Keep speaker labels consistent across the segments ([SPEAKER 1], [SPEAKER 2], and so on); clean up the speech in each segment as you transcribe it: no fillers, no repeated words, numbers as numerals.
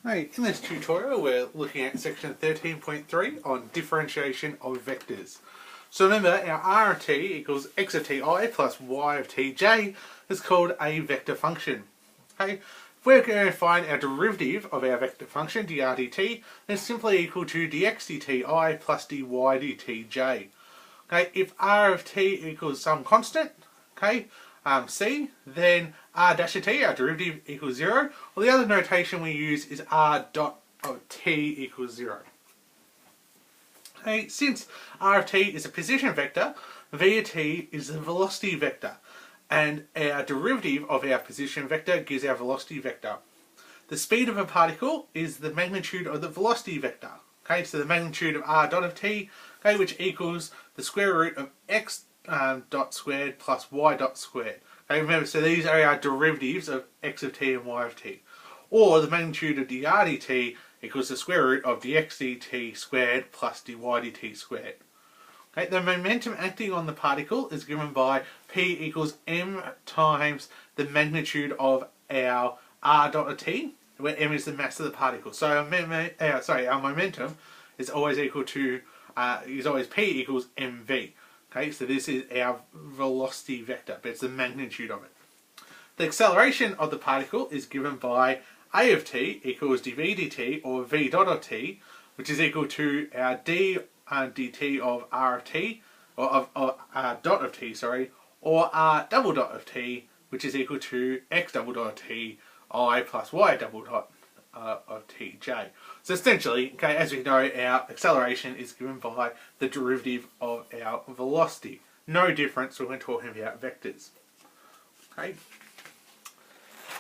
[SPEAKER 1] Hey, in this tutorial we're looking at section 13.3 on differentiation of vectors. So remember, our r of t equals x of ti plus y of tj is called a vector function. Okay, if we're going to find our derivative of our vector function dr dt, then it's simply equal to dx dti plus dy dtj. Okay, if r of t equals some constant, okay, c, then r dash of t, our derivative, equals 0. Well, the other notation we use is r dot of t equals 0. Okay, since r of t is a position vector, v of t is the velocity vector, and our derivative of our position vector gives our velocity vector. The speed of a particle is the magnitude of the velocity vector. Okay, so the magnitude of r dot of t, okay, which equals the square root of x dot squared plus y dot squared. Okay, remember, so these are our derivatives of x of t and y of t. Or the magnitude of dr dt equals the square root of dx dt squared plus dy dt squared. Okay, the momentum acting on the particle is given by P equals m times the magnitude of our r dot of t, where m is the mass of the particle. So our momentum is always equal to P equals mv. Okay, so this is our velocity vector, but it's the magnitude of it. The acceleration of the particle is given by a of t equals dv dt, or v dot of t, which is equal to our d dt of r of t, or of dot of t, sorry, or r double dot of t, which is equal to x double dot of t I plus y double dot of tj. So essentially, okay, as we know, our acceleration is given by the derivative of our velocity. No difference when we're talking about vectors. Okay.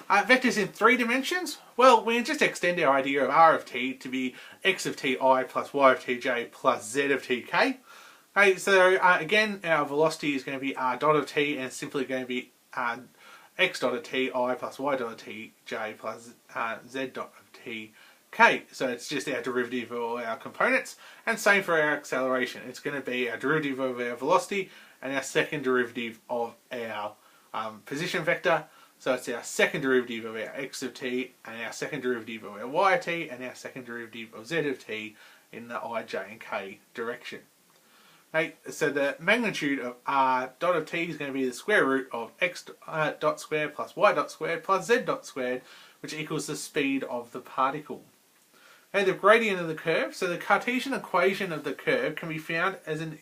[SPEAKER 1] Vectors in 3 dimensions? Well, we just extend our idea of r of t to be x of ti plus y of tj plus z of tk. Okay, so again, our velocity is going to be r dot of t, and it's simply going to be x dot of ti plus y dot of tj plus z dot of tk. So it's just our derivative of all our components, and same for our acceleration. It's going to be our derivative of our velocity and our second derivative of our position vector. So it's our second derivative of our x of t, and our second derivative of our y of t, and our second derivative of z of t in the I, j and k direction. Okay, so the magnitude of r dot of t is going to be the square root of x dot squared plus y dot squared plus z dot squared, which equals the speed of the particle. Okay, the gradient of the curve. So the Cartesian equation of the curve can be found as an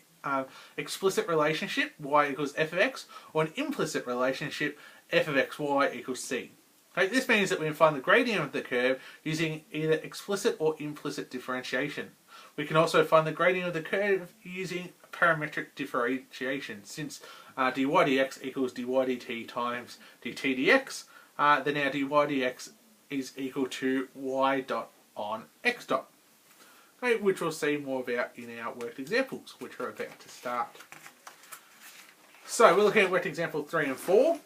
[SPEAKER 1] explicit relationship, y equals f of x, or an implicit relationship, f of xy equals c. Okay, this means that we can find the gradient of the curve using either explicit or implicit differentiation. We can also find the gradient of the curve using parametric differentiation. Since dy dx equals dy dt times dt dx, then our dy dx is equal to y dot on x dot. Okay, which we'll see more about in our worked examples, which are about to start. So we're looking at worked example 3 and 4.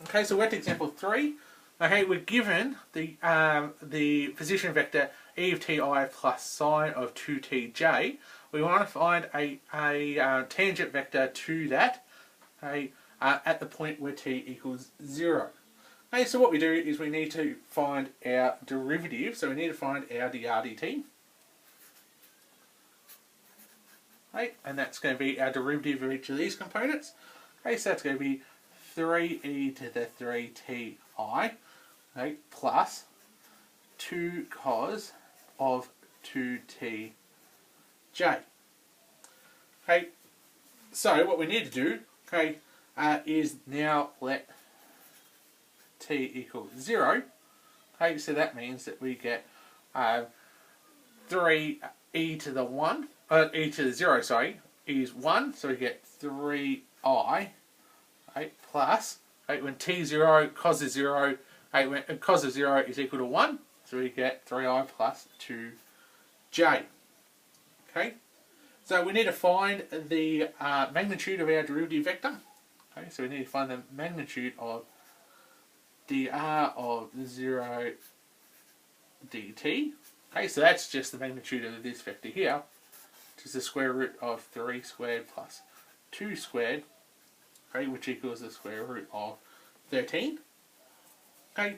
[SPEAKER 1] Okay, so worked example 3. Okay, we're given the position vector e of ti plus sine of 2tj. We want to find a tangent vector to that, okay, at the point where t equals 0. Okay, so what we do is we need to find our derivative. So we need to find our dr dt. Okay, and that's going to be our derivative of each of these components. Okay, so that's going to be 3e to the 3ti, okay, plus 2 cos of 2tj. Okay, so what we need to do, okay, is now let t equal 0. Okay, so that means that we get 3e to the 1, e to the 0, sorry, is 1, so we get 3i, okay, plus, okay, when t0, cos of 0, okay, when cos of 0 is equal to 1, so we get 3i plus 2j. Okay, so we need to find the magnitude of our derivative vector. Okay, so we need to find the magnitude of dr of 0 dt. Okay, so that's just the magnitude of this vector here, which is the square root of 3 squared plus 2 squared, okay, which equals the square root of 13. Okay,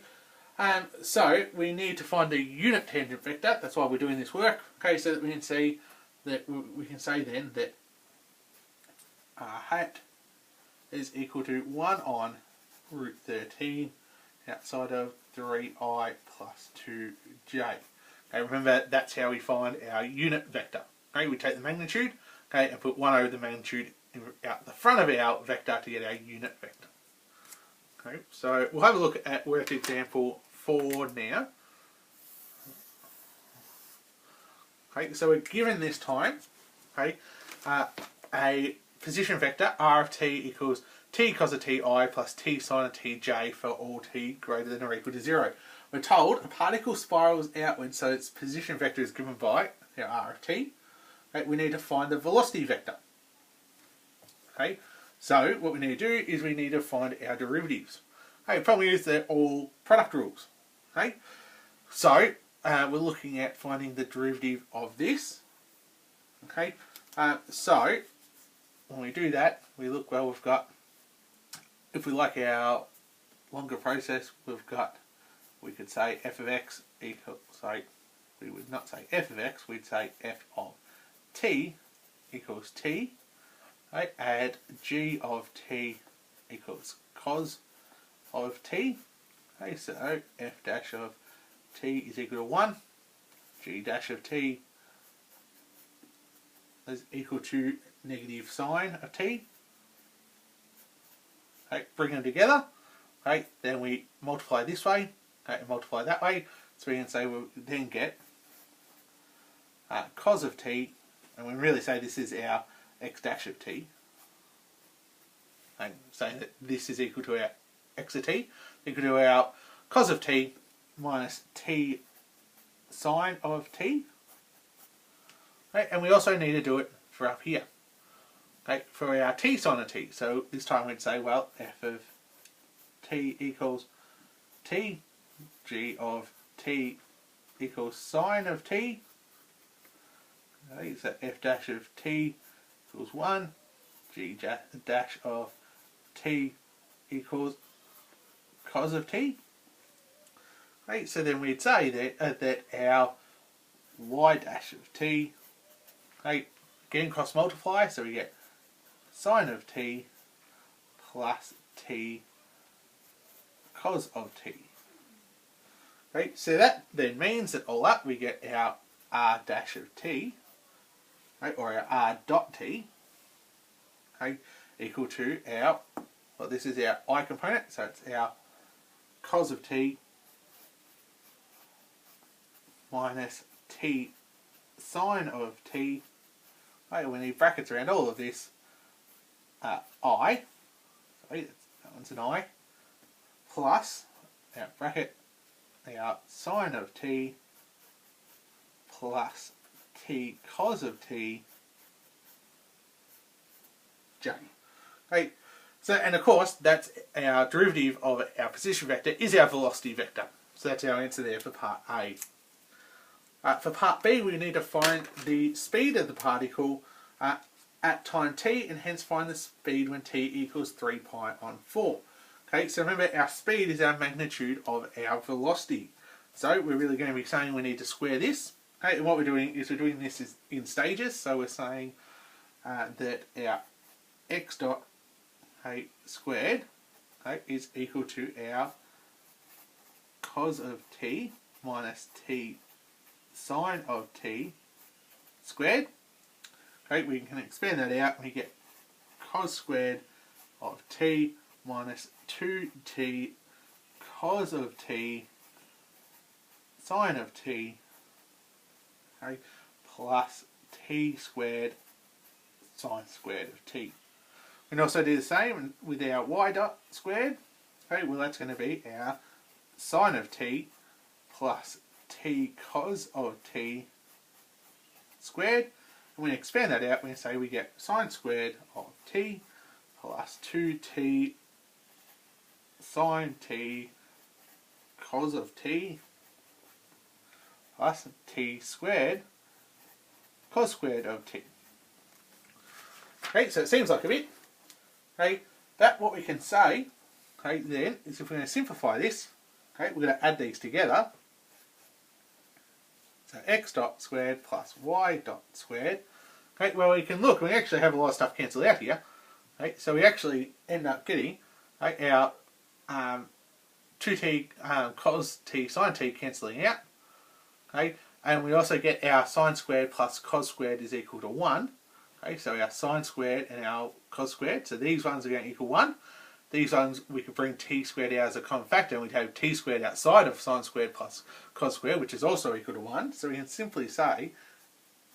[SPEAKER 1] So we need to find the unit tangent vector. That's why we're doing this work. Okay, so that we can see that we can say then that r hat is equal to 1 on root 13 outside of 3i plus 2j. Okay, remember that's how we find our unit vector. Okay, we take the magnitude, okay, and put 1 over the magnitude out the front of our vector to get our unit vector. Okay, so we'll have a look at work example 4 now. Okay, so we're given this time, okay, a position vector r of t equals t cos of ti plus t sin of tj for all t greater than or equal to 0. We're told a particle spirals outward, so its position vector is given by our r of t. Okay, we need to find the velocity vector. Okay, so what we need to do is we need to find our derivatives. Okay, probably use the all product rules. Okay, so we're looking at finding the derivative of this. Okay, so when we do that, we look, well, we've got, if we like our longer process, we could say f of x equals, sorry, we would not say f of x, we'd say f of t equals t. Right, add g of t equals cos of t. Okay, so f dash of t is equal to 1. G dash of t is equal to negative sine of t. Okay, bring them together. Okay, then we multiply this way, okay, and multiply that way. So we can say we'll then get cos of t, and we really say this is our x dash of t. And saying that this is equal to our x of t, equal to our cos of t minus t sine of t. Okay, and we also need to do it for up here. Okay, for our t sine of t. So this time we'd say, well, f of t equals t, g of t equals sine of t. Okay, so f dash of t equals 1, g dash of t equals cos of t. Right, so then we'd say that our y dash of t, right, again cross multiply, so we get sine of t plus t cos of t. Right, so that then means that all up we get our r dash of t, right, or our r dot t, okay, equal to our, well, this is our I component, so it's our cos of t minus t sine of t. Right, we need brackets around all of this. I, sorry, that one's an I, plus our bracket, our sine of t plus t cos of t j. Right, so, and of course that's our derivative of our position vector is our velocity vector. So that's our answer there for part A. For part B, we need to find the speed of the particle at time t, and hence find the speed when t equals 3 pi on 4. Okay, so remember our speed is our magnitude of our velocity. So we're really going to be saying we need to square this. Okay, and what we're doing is we're doing this in stages. So we're saying that our x dot squared, okay, is equal to our cos of t minus t sine of t squared. Okay, we can expand that out and we get cos squared of t minus 2t cos of t sine of t, okay, plus t squared sine squared of t. We can also do the same with our y dot squared. Okay, well that's going to be our sine of t plus t cos of t squared. And when we expand that out, we say we get sine squared of t plus 2t sine t cos of t plus t squared cos squared of t. Okay, so it seems like a bit. Okay, that what we can say, okay, then is if we're going to simplify this, Okay, we're going to add these together. So x dot squared plus y dot squared. Okay, well we can look, we actually have a lot of stuff cancelled out here. Okay, so we actually end up getting our 2t cos t sin t cancelling out. Okay, and we also get our sine squared plus cos squared is equal to 1. Okay, so our sine squared and our cos squared, so these ones are going to equal 1. These ones we could bring t squared out as a common factor, and we'd have t squared outside of sine squared plus cos squared, which is also equal to 1. So we can simply say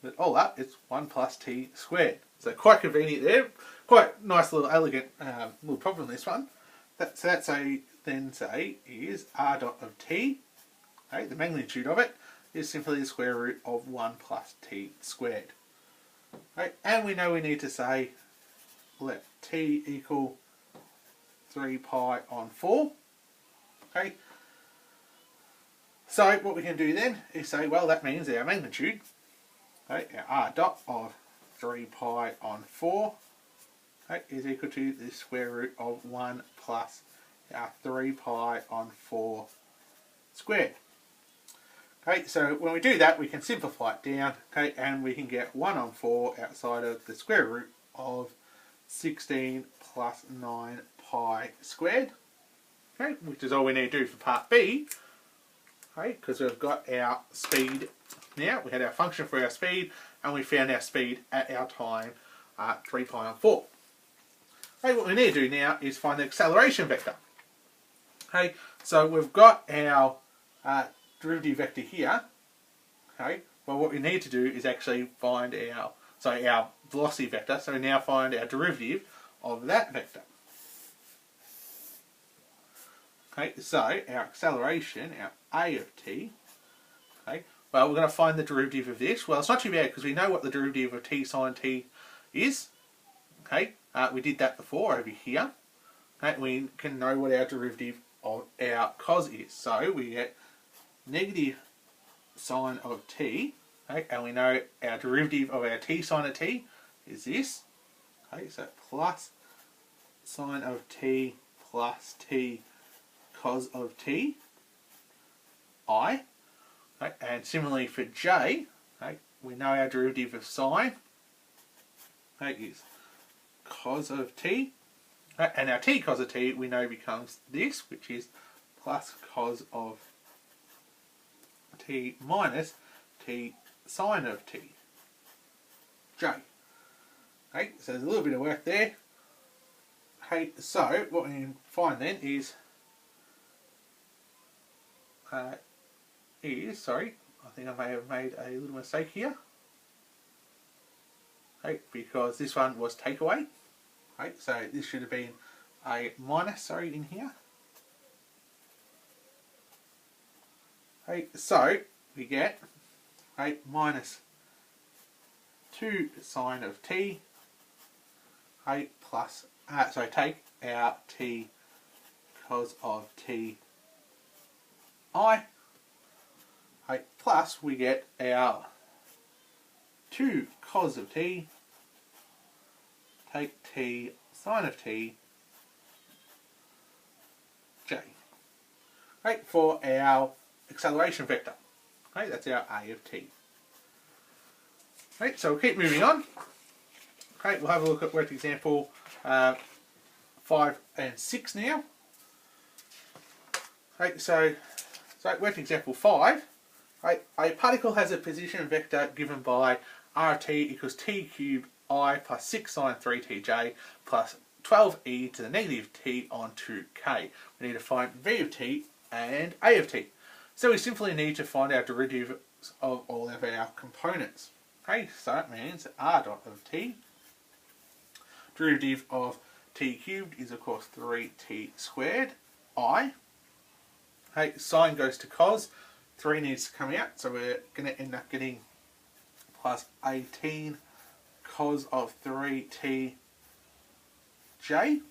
[SPEAKER 1] that all up it's 1 plus t squared. So quite convenient there. Quite nice little elegant little problem this one. So that's then say is r dot of t. Okay, the magnitude of it is simply the square root of 1 plus t squared. Okay, and we know we need to say let t equal 3 pi on 4. Okay. So what we can do then is say, well, that means our magnitude, okay, our r dot of 3 pi on 4, okay, is equal to the square root of 1 plus our 3 pi on 4 squared. Okay, so when we do that, we can simplify it down, okay, and we can get 1 on 4 outside of the square root of 16 plus 9 pi squared, okay, which is all we need to do for part B, okay, because we've got our speed now. We had our function for our speed, and we found our speed at our time 3 pi on 4. Okay, what we need to do now is find the acceleration vector. Okay, so we've got our derivative vector here. Okay, well what we need to do is actually find our velocity vector. So we now find our derivative of that vector. Okay, so our acceleration, our a of t. Okay, well we're going to find the derivative of this. Well, it's not too bad because we know what the derivative of t sine t is. Okay, we did that before over here. Okay, we can know what our derivative of our cos is. So we get negative sine of t. Okay, and we know our derivative of our t sine of t is this. Okay, so plus sine of t plus t cos of t I. Okay, and similarly for j, okay, we know our derivative of sine, okay, is cos of t, okay, and our t cos of t we know becomes this, which is plus cos of t minus t sine of t j. Okay, so there's a little bit of work there. Okay, so what we can find then is sorry, I think I may have made a little mistake here. Okay, because this one was takeaway. Okay, so this should have been a minus, sorry, in here. Okay, so we get minus 2 sine of t, plus, so take our t cos of t I, plus we get our 2 cos of t, take t sine of t j. Right, for our acceleration vector. Right, that's our a of t. Right, so we'll keep moving on. Okay, we'll have a look at worked example 5 and 6 now. Right, so worked example 5. Right, a particle has a position vector given by r of t equals t cubed I plus 6 sine 3tj plus 12e to the negative t on 2k. We need to find v of t and a of t. So we simply need to find our derivatives of all of our components. Okay, so that means r dot of t, derivative of t cubed is of course 3t squared I. Okay, sine goes to cos, 3 needs to come out, so we're going to end up getting plus 18 cos of 3t j.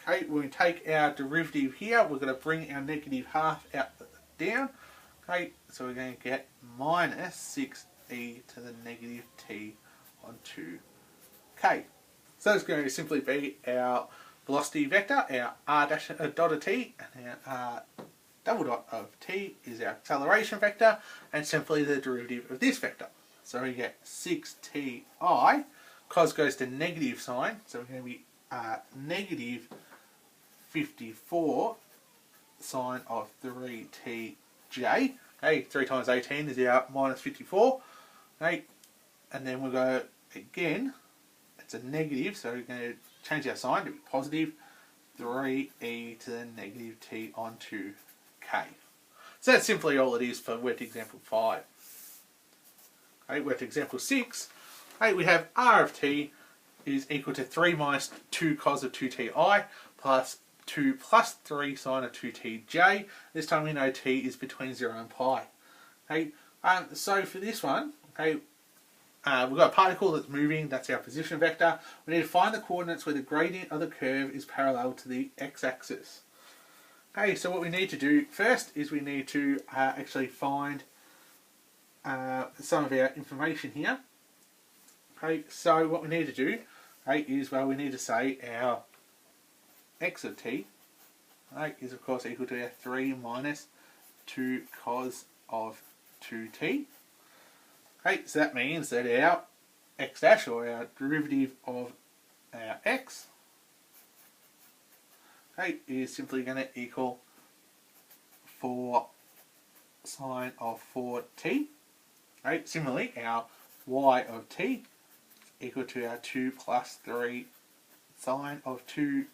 [SPEAKER 1] Okay, when we take our derivative here, we're going to bring our negative half out down. Okay, so we're going to get minus 6e to the negative t on 2k. So it's going to simply be our velocity vector, our r dash dot of t and our r double dot of t is our acceleration vector, and simply the derivative of this vector. So we get 6ti, cos goes to negative sign, so we're going to be negative 54 sine of 3tj. Okay, 3 times 18 is our minus 54. Okay, and then we'll go again, it's a negative, so we're going to change our sign to be positive, 3e to the negative t onto k. So that's simply all it is for wet example 5. Okay, wet example 6, okay, we have r of t is equal to 3 minus 2 cos of 2ti plus 2 plus 3 sine of 2tj. This time we know t is between 0 and pi. Okay, so for this one, okay, we've got a particle that's moving, that's our position vector. We need to find the coordinates where the gradient of the curve is parallel to the x-axis. Okay, so what we need to do first is we need to actually find some of our information here. Okay, so what we need to do, okay, is, well, we need to say our x of t, right, is of course equal to our 3 minus 2 cos of 2t. Okay, so that means that our x dash, or our derivative of our x, okay, is simply going to equal 4 sine of 4t. Okay, similarly, our y of t is equal to our 2 plus 3 sine of 2t.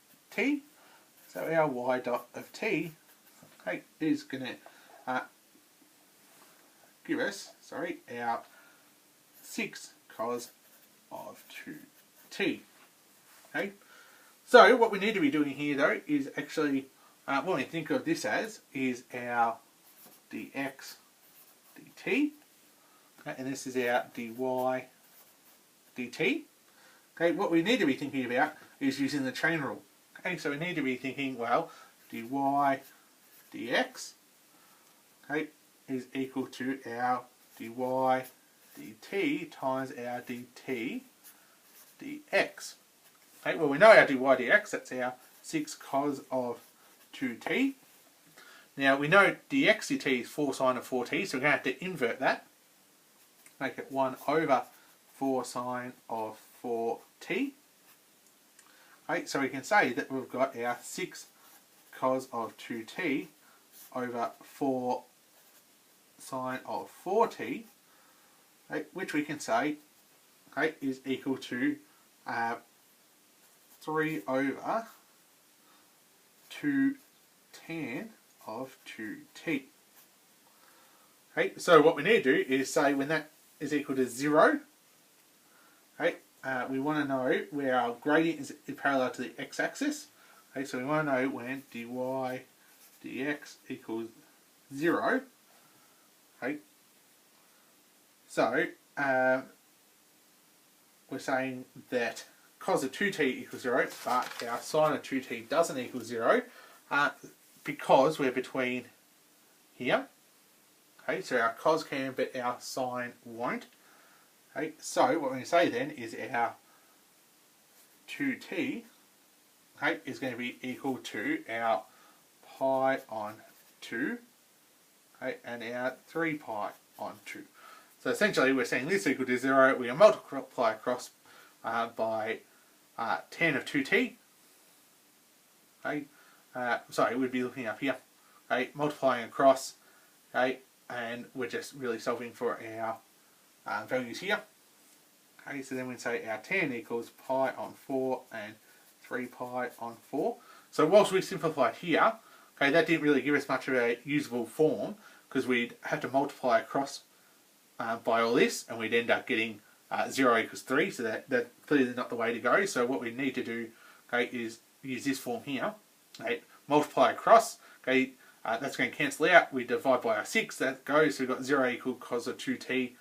[SPEAKER 1] So our y dot of t, okay, is going to give us, our 6 cos of 2t. Okay, so what we need to be doing here though is actually, what we think of this as is our dx dt, okay, and this is our dy dt. Okay, what we need to be thinking about is using the chain rule. Okay, so we need to be thinking, well, dy dx, okay, is equal to our dy dt times our dt dx. Okay, well, we know our dy dx, that's our 6 cos of 2t. Now we know dx dt is 4 sine of 4t, so we're going to have to invert that. Make it 1 over 4 sine of 4t. Okay, so we can say that we've got our 6 cos of 2t over 4 sine of 4t, okay, which we can say, okay, is equal to 3 over 2 tan of 2t. Okay, so what we need to do is say when that is equal to 0, okay, we want to know where our gradient is parallel to the x-axis. Okay, so we want to know when dy dx equals 0. Okay, so we're saying that cos of 2t equals 0, but our sine of 2t doesn't equal 0 because we're between here. Okay, so our cos can, but our sine won't. Okay, so what we're going to say then is our 2t, okay, is going to be equal to our pi on 2, okay, and our 3 pi on 2. So essentially we're saying this equal to 0, we multiply across by tan of 2t. Okay, sorry, we'd be looking up here. Okay, multiplying across, okay, and we're just really solving for our values here. Okay, so then we'd say our tan equals pi on 4 and 3 pi on 4. So whilst we simplified here, okay, that didn't really give us much of a usable form because we'd have to multiply across by all this, and we'd end up getting 0 equals 3, so that's clearly not the way to go. So what we need to do, okay, is use this form here. Okay, multiply across, okay, that's going to cancel out. We divide by our 6, that goes, so we've got 0 equal cos of 2t,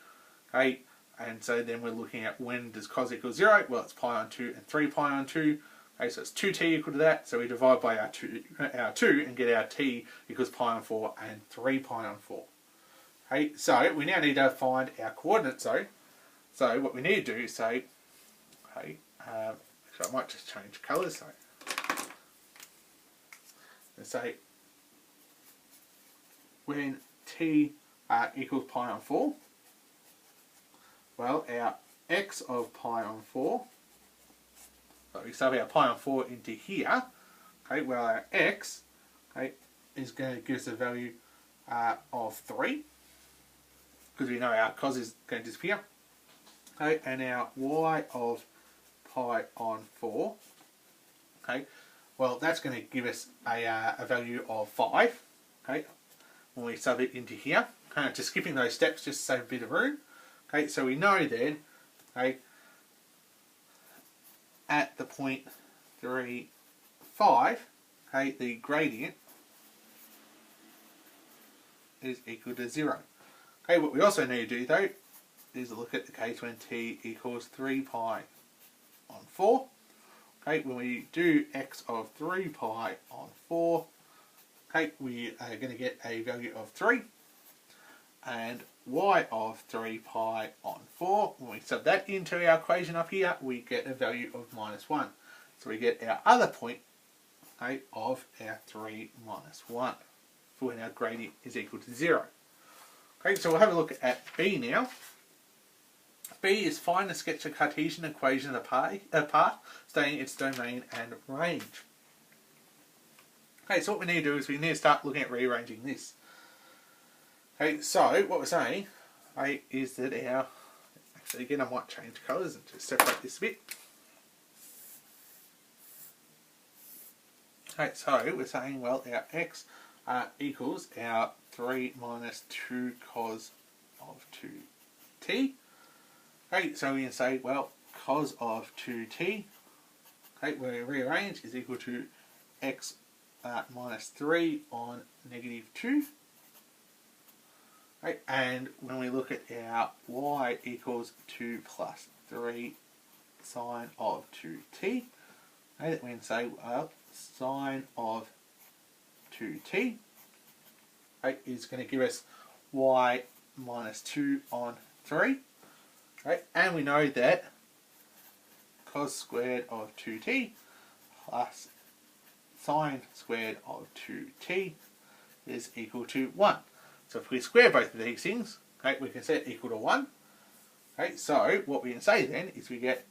[SPEAKER 1] okay, and so then we're looking at when does cos equal 0? Well, it's pi on 2 and 3 pi on 2, okay, so it's 2t equal to that, so we divide by our 2 and get our t equals pi on 4 and 3 pi on 4. Okay, so we now need to find our coordinates though. So what we need to do is say, okay, so I might just change colours. So let's say when t equals pi on 4, well, our x of pi on 4, so we sub our pi on 4 into here, okay, well our x, okay, is going to give us a value of 3, because we know our cos is going to disappear, okay, and our y of pi on 4, okay, well that's going to give us a value of 5, okay, when we sub it into here, kind of just skipping those steps just to save a bit of room, okay, so we know then, okay, at the point 3, 5, okay, the gradient is equal to 0. Okay, what we also need to do though is look at the case when t equals 3 pi on 4. Okay, when we do x of 3 pi on 4, okay, we are going to get a value of 3. And y of 3 pi on 4, when we sub that into our equation up here, we get a value of -1. So we get our other point, okay, of our 3 minus 1 for when our gradient is equal to 0. Okay, so we'll have a look at B now. B is find and sketch a Cartesian equation of a path, stating its domain and range. Okay, so what we need to do is we need to start looking at rearranging this. Okay, so what we're saying, okay, is that our, actually again I might change colours and just separate this a bit. Okay, so we're saying, well, our x equals our 3 minus 2 cos of 2t. Okay, so we can say, well, cos of 2t, okay, when we rearrange, is equal to x minus 3 on negative 2. Okay, and when we look at our y equals 2 plus 3 sine of 2t, okay, that we can say, well, sine of 2t, okay, is going to give us y minus 2 on 3. Okay, and we know that cos squared of 2t plus sine squared of 2t is equal to 1. So if we square both of these things, okay, we can set equal to 1. Okay, so what we can say then is we get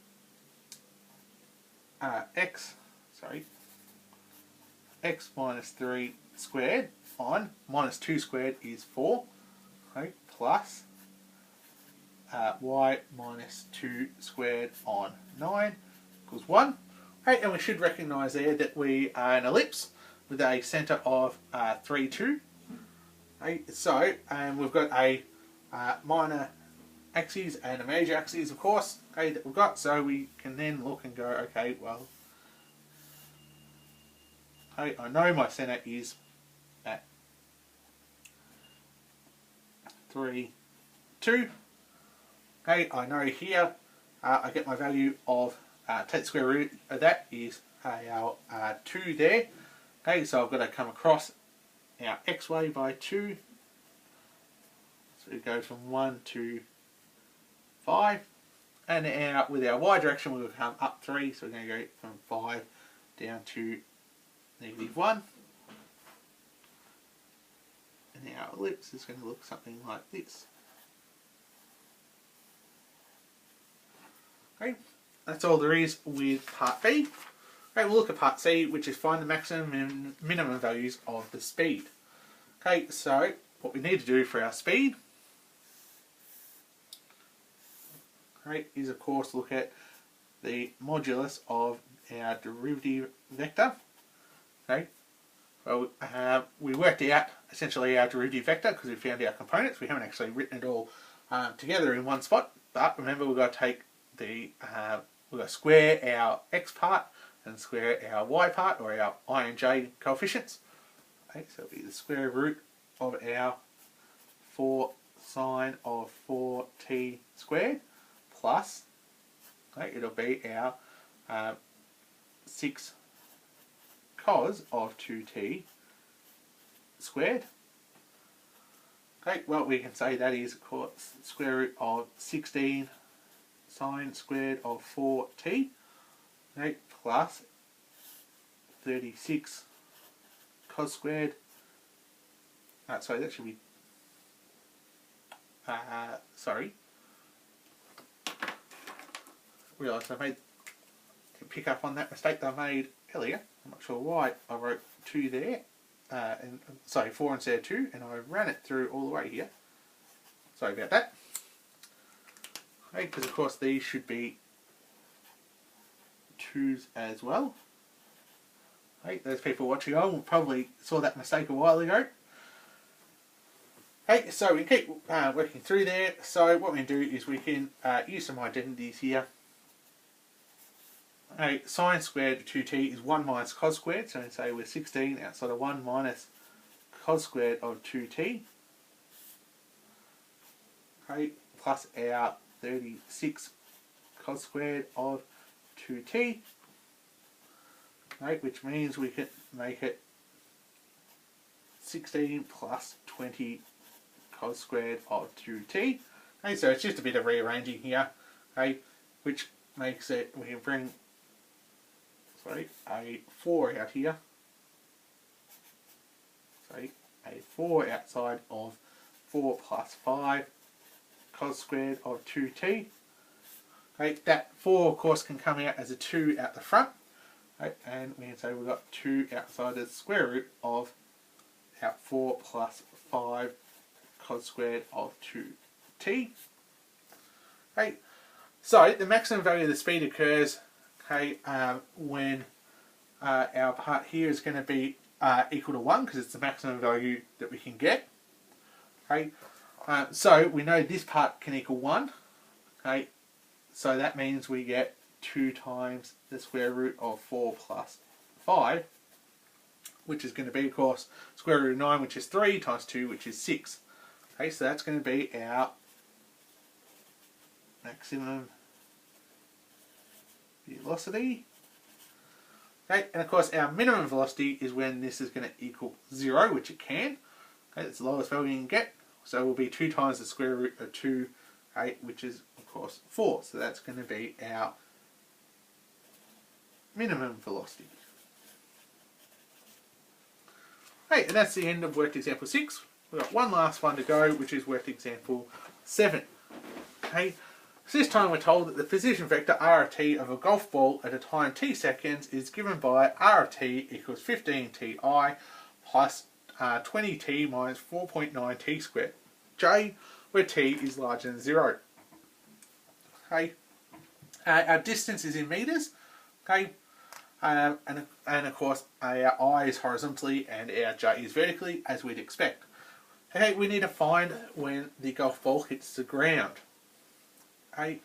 [SPEAKER 1] x minus 3 squared on minus 2 squared is 4, okay, plus y minus 2 squared on 9 equals 1. Okay, and we should recognise there that we are an ellipse with a centre of 3, 2. Okay, so we've got a minor axis and a major axis, of course, okay, that we've got, so we can then look and go, okay, well, okay, I know my centre is at 3, 2. Okay, I know here I get my value of, take the square root of that is our 2 there. Okay, so I've got to come across our xy by 2. So it goes from 1 to 5. And with our y direction we'll come up 3, so we're going to go from 5 down to negative 1. And our ellipse is going to look something like this. Okay, that's all there is with part B. Okay, we'll look at part C, which is find the maximum and minimum values of the speed. Okay, so what we need to do for our speed, okay, is of course look at the modulus of our derivative vector. Okay, well, we worked out essentially our derivative vector because we found our components. We haven't actually written it all together in one spot, but remember we've got to take the we've got to square our x part and square our y part, or our I and j coefficients. Okay, so it'll be the square root of our 4 sine of 4t squared plus, okay, it'll be our 6 cos of 2t squared. Okay, well, we can say that is, of course, square root of 16 sine squared of 4t, okay, plus 36 cos squared sorry, that should be, sorry, realised I made, pick up on that mistake that I made earlier. I'm not sure why I wrote 2 there, and sorry, 4 instead of 2, and I ran it through all the way here. Sorry about that. Okay, because of course these should be 2s as well. Okay, those people watching on probably saw that mistake a while ago. Okay, so we keep working through there. So what we can do is we can use some identities here. Okay, sine squared of 2t is 1 minus cos squared. So we say we're 16 outside of 1 minus cos squared of 2t. Okay, plus our 36 cos squared of 2t. Okay, which means we can make it 16 plus 20 cos squared of 2t. Okay, so it's just a bit of rearranging here, okay, which makes it, we can bring, sorry, a 4 out here. Sorry, a 4 outside of 4 plus 5 cos squared of 2t. Okay, that 4 of course can come out as a 2 out the front. Okay, and we can say we've got 2 outside the square root of our 4 plus 5 cos squared of 2t. Okay, so the maximum value of the speed occurs, okay, when our part here is going to be equal to 1, because it's the maximum value that we can get. Okay, so we know this part can equal 1. Okay, so that means we get 2 times the square root of 4 plus 5, which is going to be, of course, square root of 9, which is 3, times 2, which is 6. Okay, so that's going to be our maximum velocity. Okay, and of course our minimum velocity is when this is going to equal 0, which it can. Okay, that's the lowest value you can get. So it will be 2 times the square root of 2, okay, which is, of course, 4. So that's going to be our minimum velocity. Okay, and that's the end of worked example 6. We've got one last one to go, which is worked example 7. Okay, so this time we're told that the position vector r of t of a golf ball at a time t seconds is given by r of t equals 15ti plus 20t minus 4.9t squared. J, where t is larger than 0. Okay, our distance is in metres. Okay, and of course our I is horizontally and our J is vertically, as we'd expect. Okay, we need to find when the golf ball hits the ground. Okay,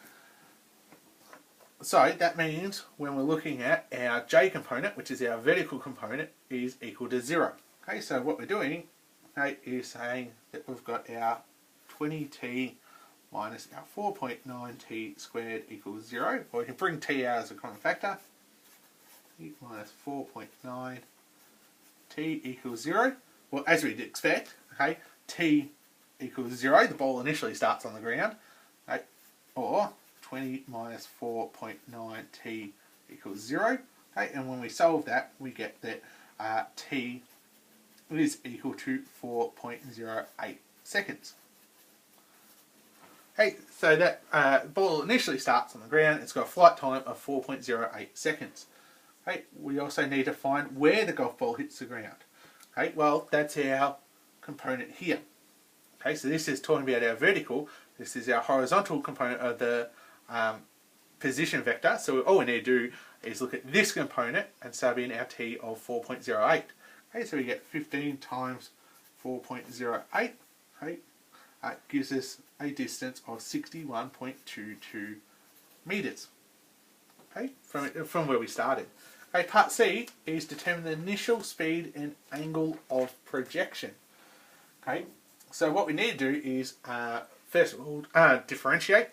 [SPEAKER 1] so that means when we're looking at our J component, which is our vertical component, is equal to 0. Okay, so what we're doing, okay, is saying that we've got our 20t minus our 4.9t squared equals 0. Or we can bring t out as a common factor. T minus 4.9t equals 0. Well, as we'd expect, okay, t equals 0. The ball initially starts on the ground. Okay, or 20 minus 4.9t equals 0. Okay, and when we solve that, we get that t is equal to 4.08 seconds. Okay, so that ball initially starts on the ground. It's got a flight time of 4.08 seconds. Okay, we also need to find where the golf ball hits the ground. Okay, well, that's our component here. Okay, so this is talking about our vertical. This is our horizontal component of the position vector. So all we need to do is look at this component and sub in our t of 4.08. Okay, so we get 15 times 4.08. Okay, gives us a distance of 61.22 metres. Okay, from where we started. Okay, part C is determine the initial speed and angle of projection. Okay, so what we need to do is first of all differentiate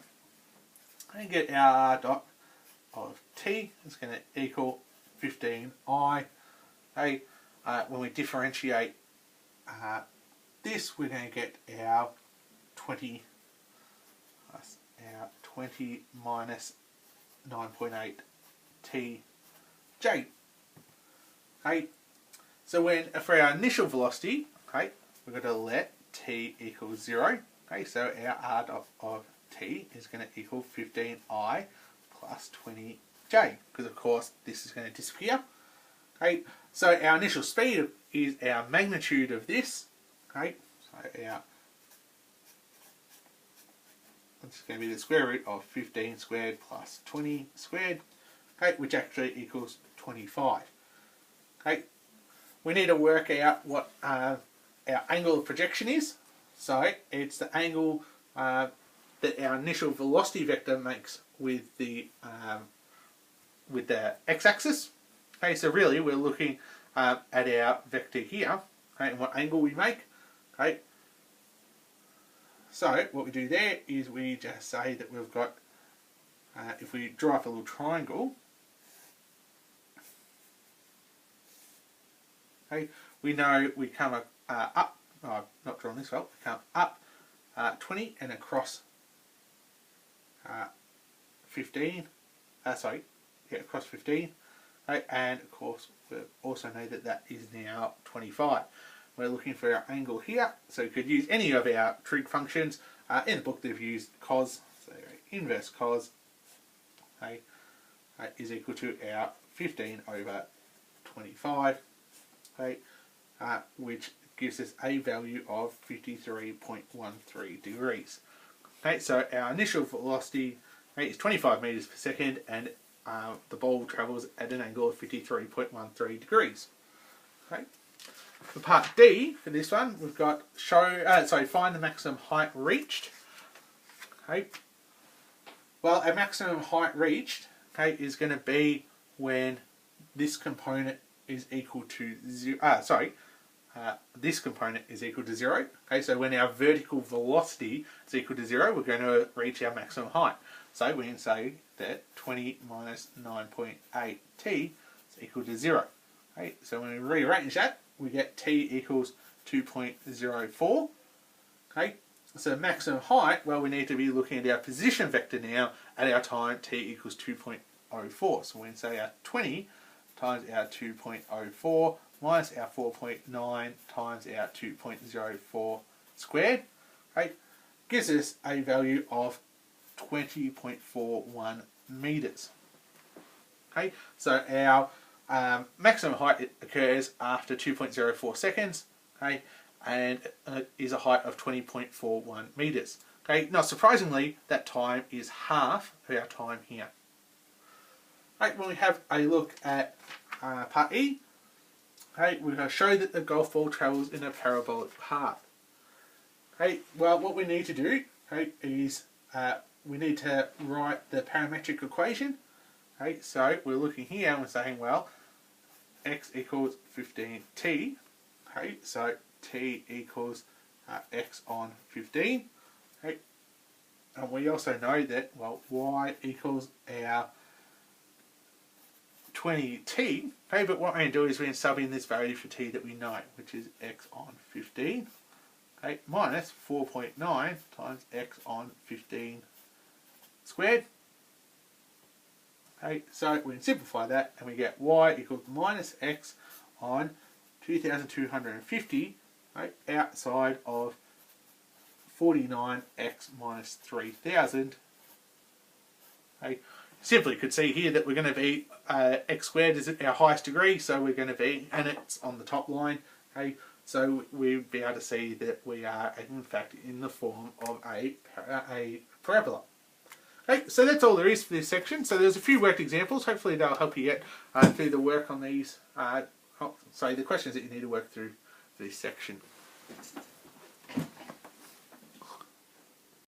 [SPEAKER 1] and get our dot of t is going to equal 15i. Okay, when we differentiate this, we're going to get our 20 plus our 20 minus 9.8 t j. Okay, so when for our initial velocity, okay, we've got to let t equal 0. Okay, so our r of t is going to equal 15I plus 20j, because of course this is going to disappear. Okay, so our initial speed is our magnitude of this. Okay, so our it's going to be the square root of 15 squared plus 20 squared, okay, which actually equals 25. Okay, we need to work out what our angle of projection is. So it's the angle that our initial velocity vector makes with the x-axis. Okay, so really we're looking at our vector here, okay, and what angle we make. Okay, so what we do there is we just say that we've got, if we draw up a little triangle, okay, we know we come up, not drawn this well, we come up 20 and across 15, across 15, okay, and of course we also know that that is now 25. We're looking for our angle here, so we could use any of our trig functions. In the book they've used cos, so inverse cos, okay, is equal to our 15 over 25, okay, which gives us a value of 53.13 degrees. Okay, so our initial velocity, okay, is 25 meters per second, and the ball travels at an angle of 53.13 degrees. Okay. For part D, for this one, we've got find the maximum height reached. Okay. Well, our maximum height reached, okay, is going to be when this component is equal to this component is equal to 0. Okay, so when our vertical velocity is equal to 0, we're going to reach our maximum height. So we can say that 20 minus 9.8t is equal to 0. Okay, so when we rearrange that, we get t equals 2.04. Okay, so maximum height, well, we need to be looking at our position vector now at our time t equals 2.04. So we can say our 20 times our 2.04 minus our 4.9 times our 2.04 squared, okay, gives us a value of 20.41 meters. Okay, so our maximum height occurs after 2.04 seconds, okay, and is a height of 20.41 meters. Okay, not surprisingly, that time is half of our time here. Right, when we have a look at part E, okay, we're going to show that the golf ball travels in a parabolic path. Okay, well, what we need to do, okay, is we need to write the parametric equation. Okay, so we're looking here and we're saying, well, x equals 15t. Okay, so t equals x on 15. Okay, and we also know that, well, y equals our 20t. Okay, but what we're going to do is we're going to sub in this value for t that we know, which is x on 15. Okay, minus 4.9 times x on 15 squared. Okay, so we can simplify that and we get y equals minus x on 2,250, right, outside of 49x minus 3,000. Okay, simply could see here that we're going to be x squared is our highest degree, so we're going to be, and it's on the top line. Okay, so we'll be able to see that we are in fact in the form of a parabola. Okay, so that's all there is for this section. So there's a few worked examples. Hopefully they'll help you get through the work on these, the questions that you need to work through for this section.